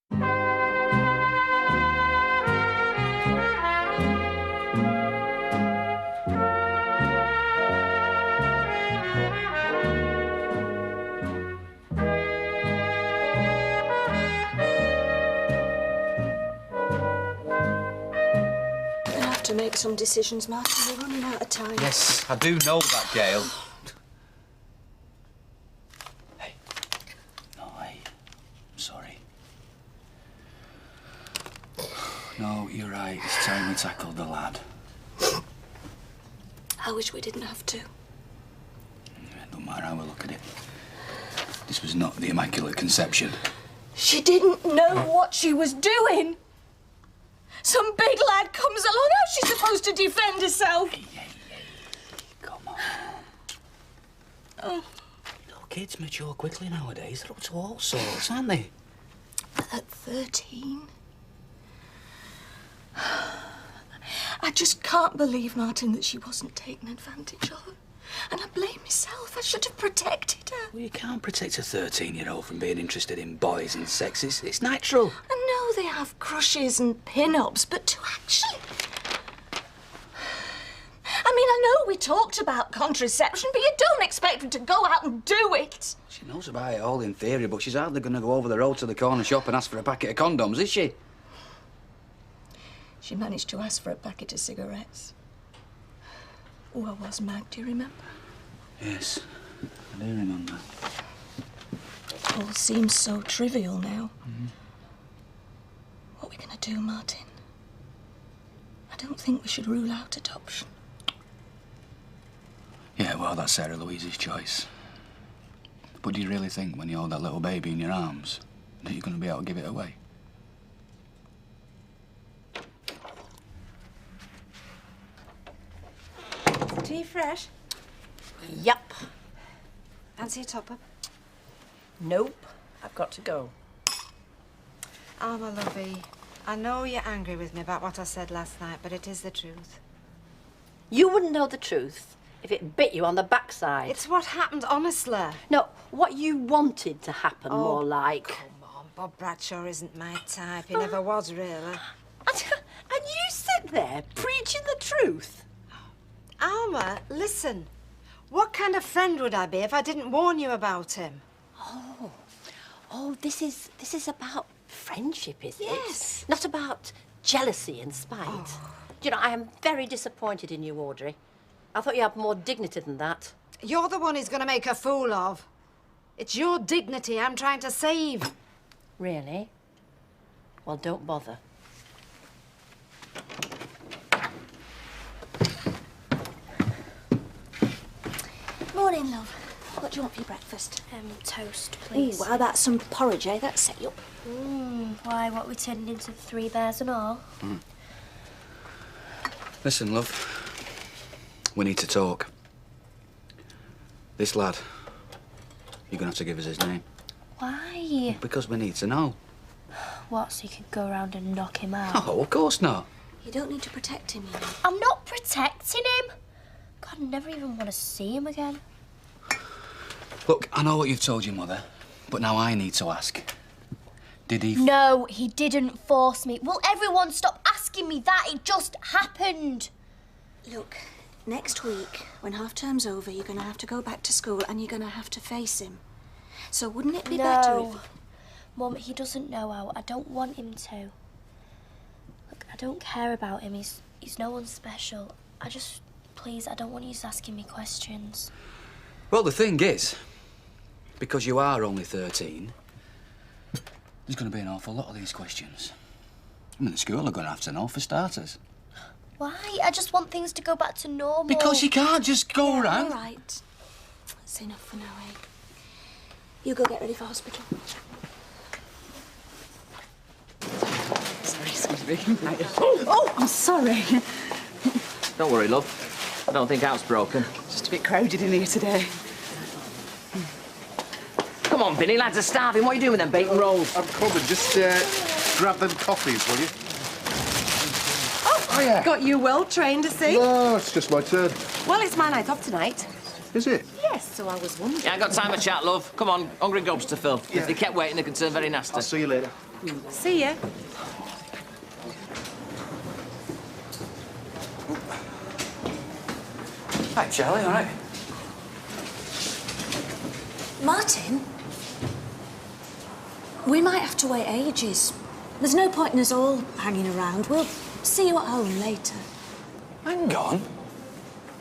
To make some decisions, Martin. We're running out of time. Yes, I do know that, Gail. Hey. No, hey. I'm sorry. No, you're right. It's time we tackled the lad. I wish we didn't have to. It don't matter how we look at it. This was not the Immaculate Conception. She didn't know what she was doing. Some big lad comes along. How's she supposed to defend herself? Hey. Come on. Oh. Little kids mature quickly nowadays. They're up to all sorts, aren't they? At 13? I just can't believe, Martin, that she wasn't taken advantage of. And I blame myself. I should have protected her. Well, you can't protect a 13-year-old from being interested in boys and sex. It's natural. I know they have crushes and pin-ups, but to actually... I mean, I know we talked about contraception, but you don't expect her to go out and do it. She knows about it all in theory, but she's hardly going to go over the road to the corner shop and ask for a packet of condoms, is she? She managed to ask for a packet of cigarettes. Oh, I was mad, do you remember? Yes, I do remember. It all seems so trivial now. What are we going to do, Martin? I don't think we should rule out adoption. Yeah, well, that's Sarah Louise's choice. But do you really think when you hold that little baby in your arms that you're going to be able to give it away? Tea fresh? Yup. Fancy a top-up? Nope. I've got to go. Oh, my lovey, I know you're angry with me about what I said last night, but it is the truth. You wouldn't know the truth if it bit you on the backside. It's what happened, honestly. No, what you wanted to happen, more like. Come on, Bob Bradshaw isn't my type. He never was, really. And you sit there preaching the truth. Alma, listen. What kind of friend would I be if I didn't warn you about him? Oh, this is about friendship, is it? Yes. Not about jealousy and spite. Oh. Do you know, I am very disappointed in you, Audrey. I thought you had more dignity than that. You're the one he's going to make a fool of. It's your dignity I'm trying to save. Really? Well, don't bother. Morning, love. What do you want for your breakfast? Toast, please. Ooh, how about some porridge, eh? That'll set you up. Why, what, we turning into 3 bears and all? Listen, love. We need to talk. This lad, you're going to have to give us his name. Why? Because we need to know. What, so you could go around and knock him out? Oh, of course not. You don't need to protect him, you know. I'm not protecting him. God, I never even want to see him again. Look, I know what you've told your mother, but now I need to ask. Did he... No, he didn't force me. Will everyone stop asking me that? It just happened. Look, next week, when half-term's over, you're going to have to go back to school and you're going to have to face him. So wouldn't it be better if... Mum, he doesn't know how. I don't want him to. Look, I don't care about him. He's no one special. I just... Please, I don't want you asking me questions. Well, the thing is, because you are only 13, there's going to be an awful lot of these questions. I mean, the school are going to have to know, for starters. Why? I just want things to go back to normal. Because you can't just go around... All right. That's enough for now, eh? You go get ready for hospital. Sorry, excuse me. Oh, I'm sorry. Don't worry, love. I don't think out's broken. Just a bit crowded in here today. Come on, Vinny, lads are starving. What are you doing with them bacon rolls? I'm coming. Just grab them coffees, will you? Oh, yeah. Got you well trained to see. No, it's just my turn. Well, it's my night off tonight. Is it? Yes, so I was wondering. Yeah, I got time for chat, love. Come on, hungry gobs to fill. Yeah. If they kept waiting, they could turn very nasty. I'll see you later. See ya. Hi, Charlie, all right? Martin? We might have to wait ages. There's no point in us all hanging around. We'll see you at home later. Hang on.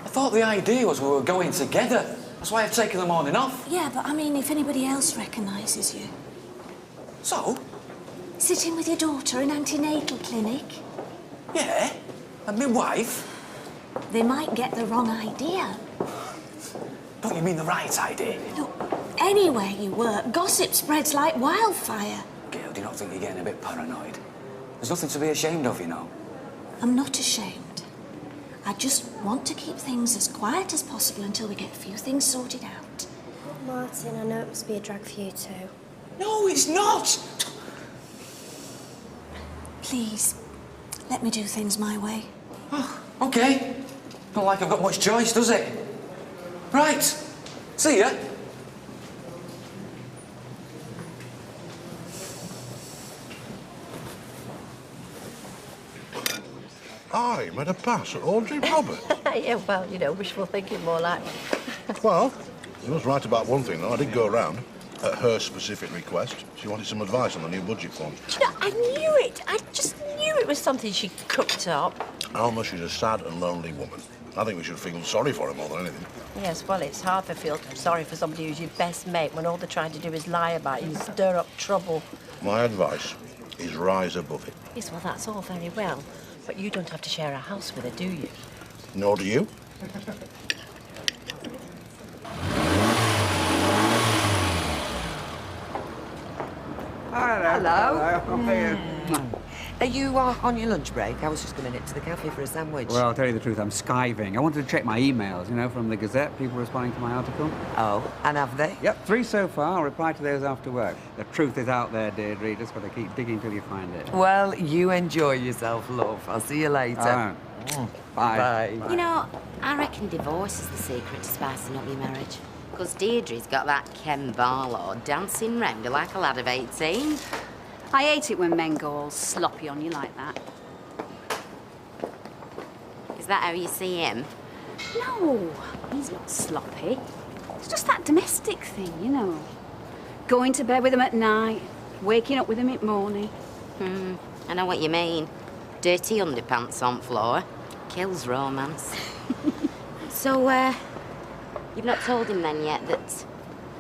I thought the idea was we were going together. That's why I've taken the morning off. Yeah, but I mean, if anybody else recognises you. So? Sitting with your daughter in antenatal clinic. Yeah. And my wife. They might get the wrong idea. Don't you mean the right idea? Look, anywhere you work, gossip spreads like wildfire. Gail, do you not think you're getting a bit paranoid? There's nothing to be ashamed of, you know. I'm not ashamed. I just want to keep things as quiet as possible until we get a few things sorted out. Martin, I know it must be a drag for you too. No, it's not! Please, let me do things my way. Oh, OK. Not like I've got much choice, does it? Right. See ya. I made a pass at Audrey Roberts. Yeah, well, you know, wishful thinking more like. Well, he was right about one thing, though. I did go around at her specific request. She wanted some advice on the new budget form. You know, I knew it. I just knew it was something she cooked up. Alma, she's a sad and lonely woman. I think we should feel sorry for her more than anything. Yes, well, it's hard to feel sorry for somebody who's your best mate when all they're trying to do is lie about you and stir up trouble. My advice is rise above it. Yes, well, that's all very well. But you don't have to share a house with her, do you? Nor do you. Hello. Are you on your lunch break? I was just going to nip to the cafe for a sandwich. Well, I'll tell you the truth, I'm skiving. I wanted to check my emails, you know, from the Gazette, people responding to my article. Oh, and have they? Yep, 3 so far. I'll reply to those after work. The truth is out there, Deirdre. You just got to keep digging till you find it. Well, you enjoy yourself, love. I'll see you later. Bye. Bye. You know, I reckon divorce is the secret to spicing up your marriage. Because Deirdre's got that Ken Barlow dancing round her like a lad of 18. I hate it when men go all sloppy on you like that. Is that how you see him? No, he's not sloppy. It's just that domestic thing, you know. Going to bed with him at night, waking up with him in the morning. I know what you mean. Dirty underpants on floor. Kills romance. So, you've not told him then yet that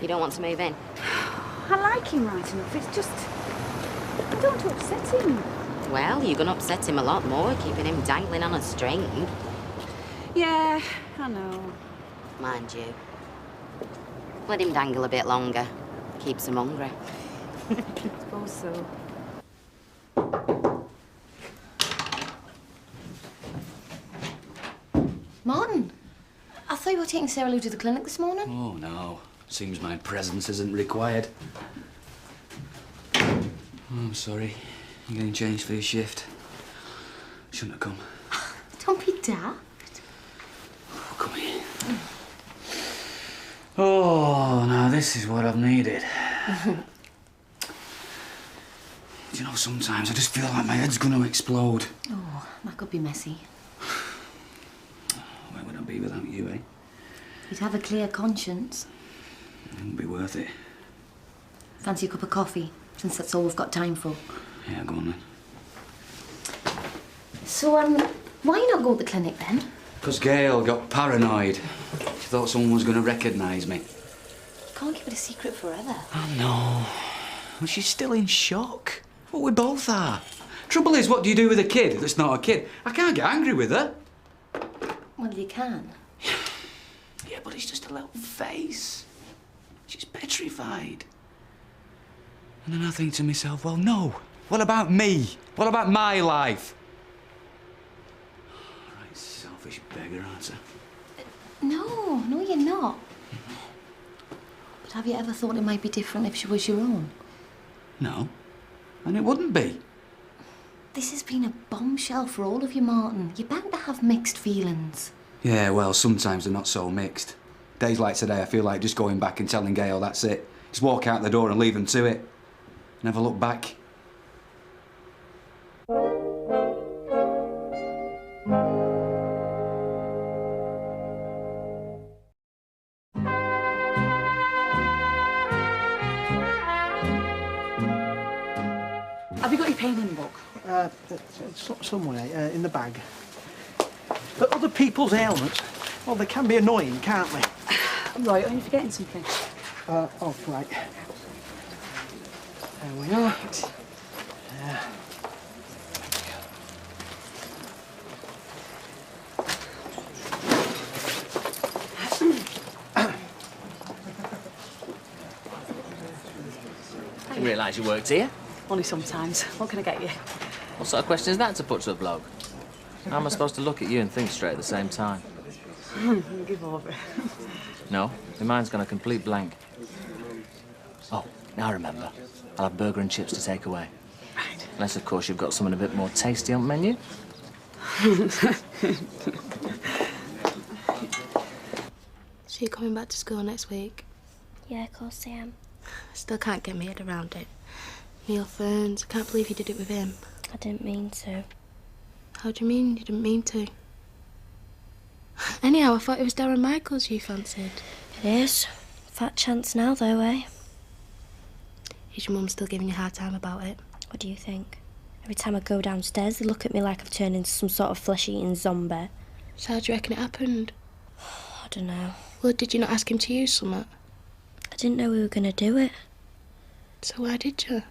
you don't want to move in? I like him right enough, it's just... I don't want to upset him. Well, you're going to upset him a lot more, keeping him dangling on a string. Yeah, I know. Mind you. Let him dangle a bit longer. Keeps him hungry. I suppose so. Martin, I thought you were taking Sarah Lou to the clinic this morning. Oh, no. Seems my presence isn't required. Oh, I'm sorry. You're getting changed for your shift. Shouldn't have come. Don't be daft. Oh, come here. Oh, now this is what I've needed. Do you know, sometimes I just feel like my head's going to explode. Oh, that could be messy. Where would I be without you, eh? You'd have a clear conscience. It wouldn't be worth it. Fancy a cup of coffee, since that's all we've got time for. Yeah, go on then. So, why you not go to the clinic then? Because Gail got paranoid. She thought someone was going to recognise me. You can't keep it a secret forever. Oh, no. Well, she's still in shock. Well, we both are. Trouble is, what do you do with a kid that's not a kid? I can't get angry with her. Well, you can. Yeah, but it's just a little face. She's petrified. And then I think to myself, well, no. What about me? What about my life? Right, selfish beggar, aren't I? No, you're not. But have you ever thought it might be different if she was your own? No. And it wouldn't be. This has been a bombshell for all of you, Martin. You're bound to have mixed feelings. Yeah, well, sometimes they're not so mixed. Days like today, I feel like just going back and telling Gail that's it. Just walk out the door and leave them to it. Never look back. Have you got your pen and book? Somewhere in the bag. But other people's ailments, well, they can be annoying, can't they? Right, are you forgetting something? Oh, right. There we are. I didn't realise you worked here. Only sometimes. What can I get you? What sort of question is that to put to a bloke? How am I supposed to look at you and think straight at the same time? Give over. No, my mind's gone a complete blank. Oh, now I remember. I'll have burger and chips to take away. Right. Unless, of course, you've got something a bit more tasty on the menu. So you're coming back to school next week? Yeah, of course I am. I still can't get my head around it. Neil Ferns, I can't believe you did it with him. I didn't mean to. How do you mean you didn't mean to? Anyhow, I thought it was Darren Michaels you fancied. It is. Fat chance now, though, eh? Is your mum still giving you a hard time about it? What do you think? Every time I go downstairs, they look at me like I've turned into some sort of flesh-eating zombie. So how do you reckon it happened? I don't know. Well, did you not ask him to use something? I didn't know we were going to do it. So why did you?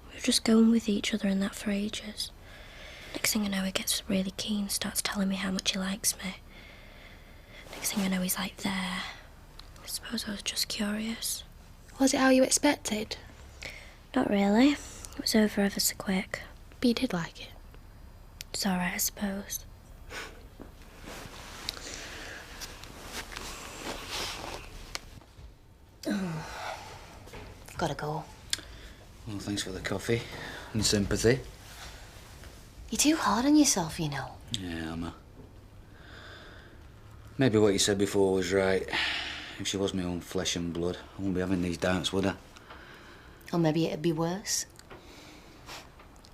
We were just going with each other and that for ages. Next thing I know, he gets really keen, starts telling me how much he likes me. Next thing I know, he's like there. I suppose I was just curious. Was it how you expected? Not really. It was over ever so quick. But you did like it? It's alright, I suppose. I've got to go. Well, thanks for the coffee and sympathy. You're too hard on yourself, you know. Yeah, Emma. Maybe what you said before was right. If she was my own flesh and blood, I wouldn't be having these doubts, would I? Or maybe it'd be worse.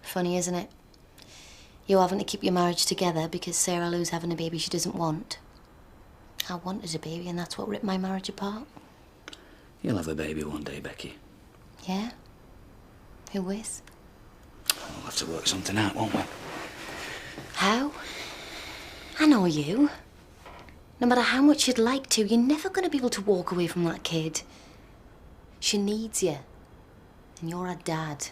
Funny, isn't it? You having to keep your marriage together because Sarah Lou's having a baby she doesn't want. I wanted a baby and that's what ripped my marriage apart. You'll have a baby one day, Becky. Yeah? Who with? We'll have to work something out, won't we? How? I know you. No matter how much you'd like to, you're never going to be able to walk away from that kid. She needs you. And you're her dad.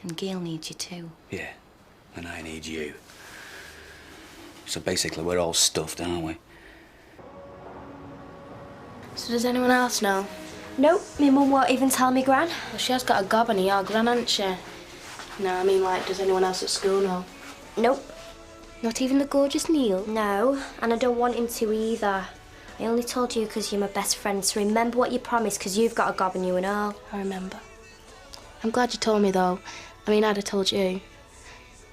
And Gail needs you too. Yeah, and I need you. So basically, we're all stuffed, aren't we? So does anyone else know? Nope, my mum won't even tell me, Gran. Well, she has got a gob on your Gran, hasn't she? No, I mean, like, does anyone else at school know? Nope. Not even the gorgeous Neil? No, and I don't want him to either. I only told you because you're my best friend, so remember what you promised, because you've got a gob on you and all. I remember. I'm glad you told me, though. I mean, I'd have told you.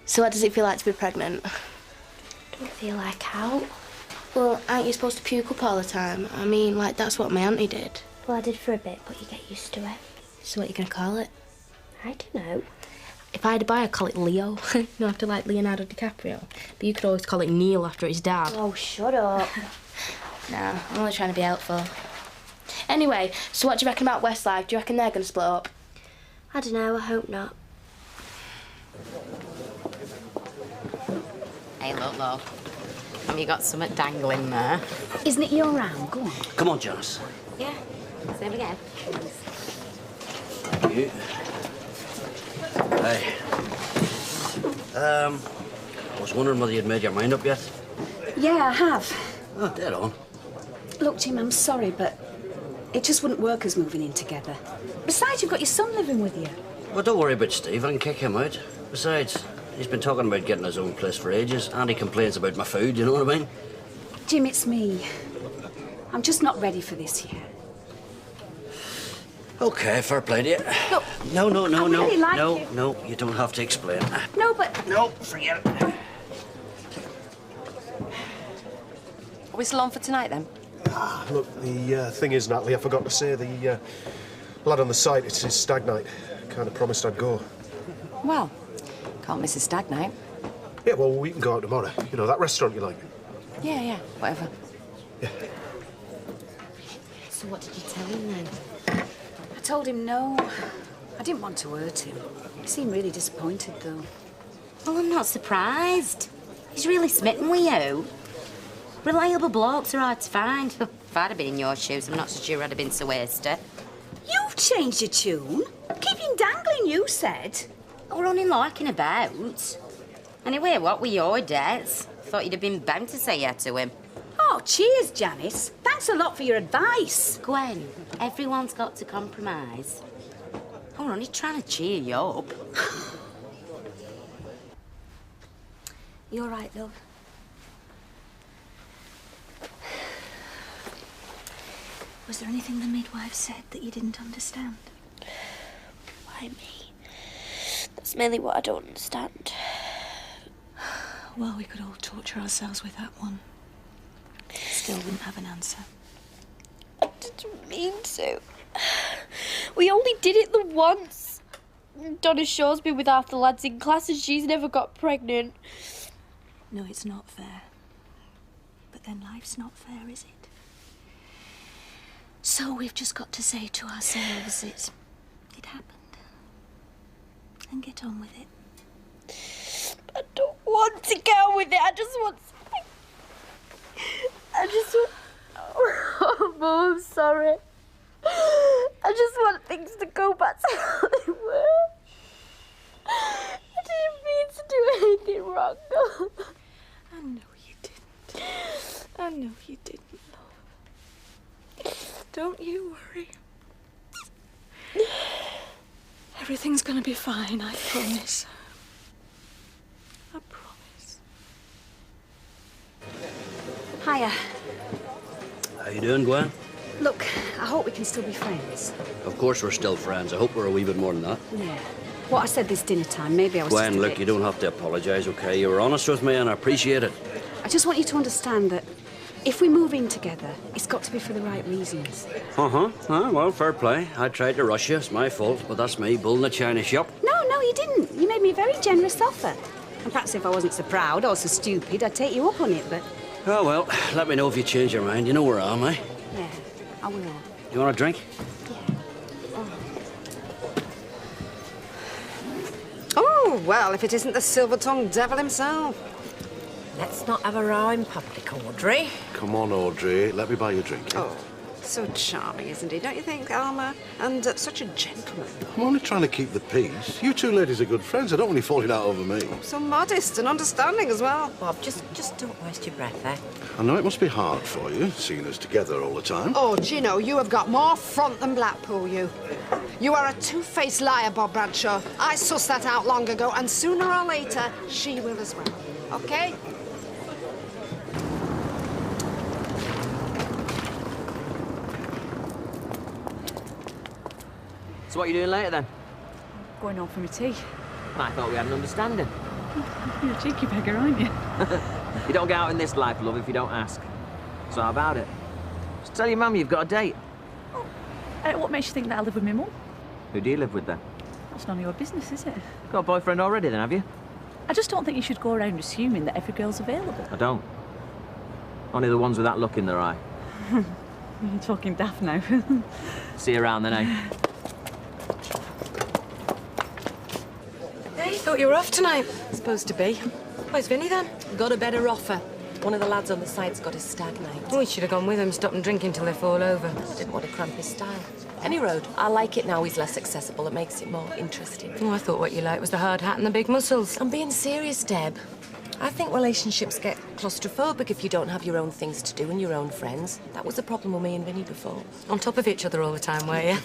So what does it feel like to be pregnant? Don't feel like how? Well, aren't you supposed to puke up all the time? I mean, like, that's what my auntie did. Well, I did for a bit, but you get used to it. So what are you going to call it? I don't know. If I had a boy, I'd call it Leo. You know, after, like, Leonardo DiCaprio. But you could always call it Neil after his dad. Oh, shut up. Nah, I'm only trying to be helpful. Anyway, so what do you reckon about Westlife? Do you reckon they're going to split up? I don't know, I hope not. Hey, look, love. Have you got something dangling there? Isn't it your round? Go on. Come on, Janice. Yeah. Same again. Thank you. Hey. I was wondering whether you'd made your mind up yet. Yeah, I have. Oh, dead on. Look, Jim, I'm sorry, but it just wouldn't work us moving in together. Besides, you've got your son living with you. Well, don't worry about Steve. I can kick him out. Besides, he's been talking about getting his own place for ages, and he complains about my food, you know what I mean? Jim, it's me. I'm just not ready for this yet. Okay, fair play to you. No. No, I really like you. No, you don't have to explain. No, but... No, forget it. Are we still on for tonight, then? Look, the thing is, Natalie, I forgot to say, the lad on the site, it's his stag night. Kind of promised I'd go. Well, can't miss a stag night. Yeah, well, we can go out tomorrow. You know, that restaurant you like. Yeah, whatever. So what did you tell him then? I told him no. I didn't want to hurt him. He seemed really disappointed, though. Well, I'm not surprised. He's really smitten with you. Reliable blokes are hard to find. If I'd have been in your shoes, I'm not so sure I'd have been so wasted. You've changed your tune. Keep him dangling, you said. We're only larking about. Anyway, what were your debts? Thought you'd have been bound to say yeah to him. Oh, cheers, Janice. Thanks a lot for your advice. Gwen, everyone's got to compromise. I'm only trying to cheer you up. You all right, love? Was there anything the midwife said that you didn't understand? Why me? That's mainly what I don't understand. Well, we could all torture ourselves with that one. Still wouldn't have an answer. I didn't mean to. We only did it the once. Donna shows me with half the lads in class and she's never got pregnant. No, it's not fair. But then life's not fair, is it? So we've just got to say to ourselves it happened. And get on with it. I don't want to get on with it. I just want... Oh, Mum, I'm sorry. I just want things to go back to how they were. I didn't mean to do anything wrong. I know you didn't. I know you didn't, love. Don't you worry. Everything's gonna be fine, I promise. I promise. Hiya. How you doing, Gwen? Look, I hope we can still be friends. Of course we're still friends. I hope we're a wee bit more than that. Yeah. What I said this dinner time, maybe I was just Gwen, a look, bit... you don't have to apologise, OK? You were honest with me and I appreciate it. I just want you to understand that if we move in together, it's got to be for the right reasons. Well, fair play. I tried to rush you. It's my fault, but that's me building a China shop. No, you didn't. You made me a very generous offer. And perhaps if I wasn't so proud or so stupid, I'd take you up on it, but... Oh, well, let me know if you change your mind. You know where I am, eh? Yeah, I will. You want a drink? Oh, well, if it isn't the silver-tongued devil himself. Let's not have a row in public, Audrey. Come on, Audrey. Let me buy you a drink. Oh, so charming, isn't he? Don't you think, Alma? And such a gentleman. I'm only trying to keep the peace. You two ladies are good friends. I don't want you falling out over me. So modest and understanding as well. Bob, just don't waste your breath, eh? I know it must be hard for you, seeing us together all the time. Oh, Gino, you have got more front than Blackpool, you. You are a two-faced liar, Bob Bradshaw. I sussed that out long ago, and sooner or later, she will as well. OK? So what are you doing later, then? Going home for my tea. I thought we had an understanding. You're a cheeky beggar, aren't you? You don't get out in this life, love, if you don't ask. So how about it? Just tell your mum you've got a date. What makes you think that I live with my mum? Who do you live with, then? That's none of your business, is it? Got a boyfriend already, then, have you? I just don't think you should go around assuming that every girl's available. I don't. Only the ones with that look in their eye. You're talking daft now. See you around, then, eh? Hey, thought you were off tonight. Supposed to be. Where's Vinny, then? Got a better offer. One of the lads on the site's got a stag night. Oh, we should have gone with him, stop and drinking till they fall over. Didn't want to cramp his style. Any road. I like it now he's less accessible. It makes it more interesting. Oh, I thought what you liked was the hard hat and the big muscles. I'm being serious, Deb. I think relationships get claustrophobic if you don't have your own things to do and your own friends. That was the problem with me and Vinny before. On top of each other all the time, were you?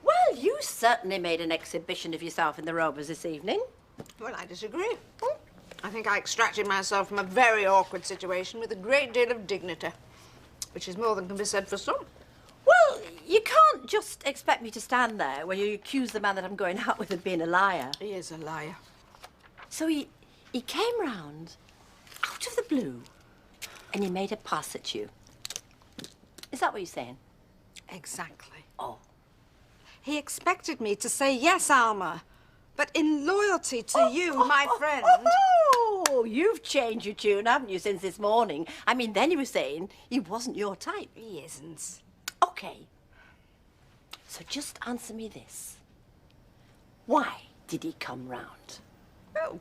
Well, you certainly made an exhibition of yourself in the Rovers this evening. Well, I disagree. I think I extracted myself from a very awkward situation with a great deal of dignity, which is more than can be said for some. Well, you can't just expect me to stand there when you accuse the man that I'm going out with of being a liar. He is a liar. So he came round out of the blue and he made a pass at you. Is that what you're saying? Exactly. Oh. He expected me to say yes, Alma. But in loyalty to you, my friend... Oh, you've changed your tune, haven't you, since this morning? I mean, then you were saying he wasn't your type. He isn't. OK. So just answer me this. Why did he come round? Oh,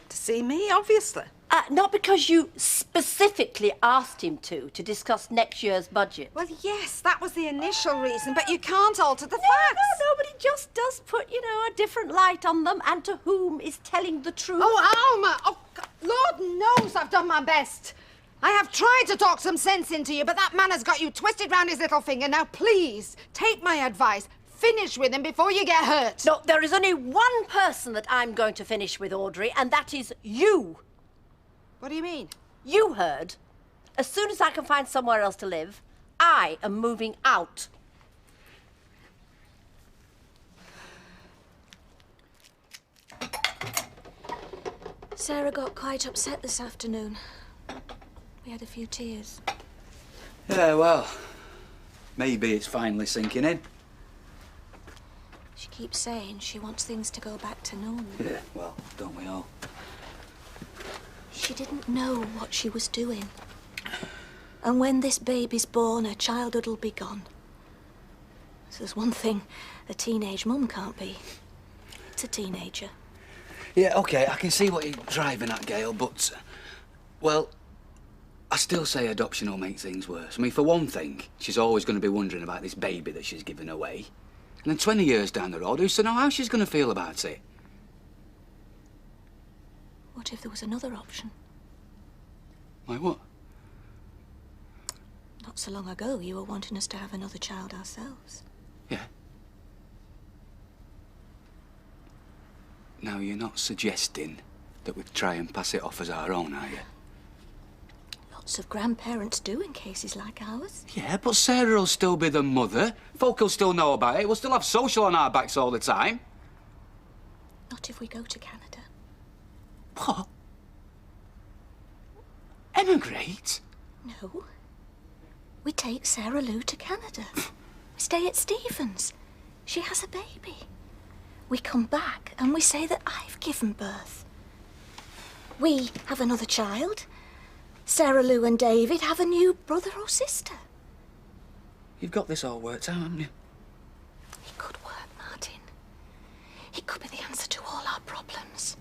to see me, obviously. Not because you specifically asked him to discuss next year's budget. Well, yes, that was the initial reason, but you can't alter the facts. No, but he just does put, you know, a different light on them, and to whom is telling the truth. Oh, Alma! Oh, Lord knows I've done my best. I have tried to talk some sense into you, but that man has got you twisted round his little finger. Now, please, take my advice. Finish with him before you get hurt. No, there is only one person that I'm going to finish with, Audrey, and that is you. What do you mean? You heard. As soon as I can find somewhere else to live, I am moving out. Sarah got quite upset this afternoon. We had a few tears. Yeah, well, maybe it's finally sinking in. She keeps saying she wants things to go back to normal. Yeah, well, don't we all? She didn't know what she was doing. And when this baby's born, her childhood'll be gone. So there's one thing a teenage mum can't be. It's a teenager. Yeah, OK, I can see what you're driving at, Gail, but, well, I still say adoption will make things worse. I mean, for one thing, she's always going to be wondering about this baby that she's given away. And then 20 years down the road, who's to know how she's going to feel about it? What if there was another option? Like what? Not so long ago, you were wanting us to have another child ourselves. Yeah. Now, you're not suggesting that we try and pass it off as our own, are you? Lots of grandparents do in cases like ours. Yeah, but Sarah'll still be the mother. Folk will still know about it. We'll still have social on our backs all the time. Not if we go to Canada. What? Emigrate? No. We take Sarah Lou to Canada. We stay at Stephen's. She has a baby. We come back and we say that I've given birth. We have another child. Sarah Lou and David have a new brother or sister. You've got this all worked out, haven't you? It could work, Martin. It could be the answer to all our problems.